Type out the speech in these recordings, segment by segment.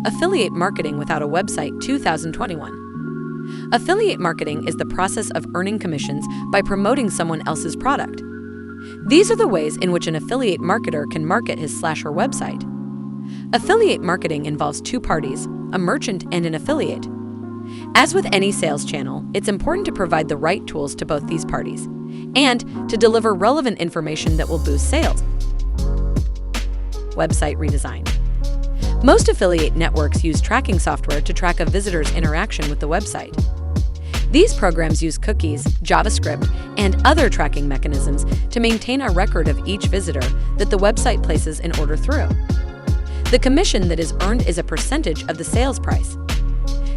Affiliate Marketing Without a Website 2021. Affiliate marketing is the process of earning commissions by promoting someone else's product. These are the ways in which an affiliate marketer can market his/her website. Affiliate marketing involves two parties, a merchant and an affiliate. As with any sales channel, it's important to provide the right tools to both these parties and to deliver relevant information that will boost sales. Website redesign. Most affiliate networks use tracking software to track a visitor's interaction with the website. These programs use cookies, JavaScript, and other tracking mechanisms to maintain a record of each visitor that the website places an order through. The commission that is earned is a percentage of the sales price.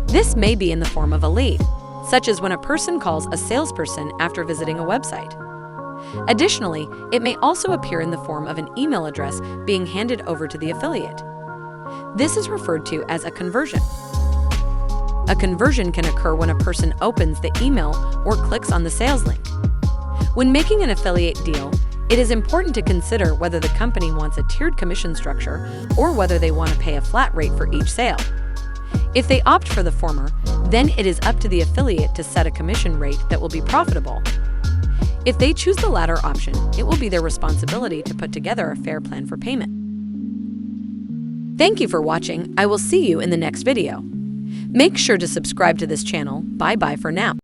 This may be in the form of a lead, such as when a person calls a salesperson after visiting a website. Additionally, it may also appear in the form of an email address being handed over to the affiliate. This is referred to as a conversion. A conversion can occur when a person opens the email or clicks on the sales link. When making an affiliate deal, it is important to consider whether the company wants a tiered commission structure or whether they want to pay a flat rate for each sale. If they opt for the former, then it is up to the affiliate to set a commission rate that will be profitable. If they choose the latter option, it will be their responsibility to put together a fair plan for payment. Thank you for watching. I will see you in the next video. Make sure to subscribe to this channel. Bye-bye for now.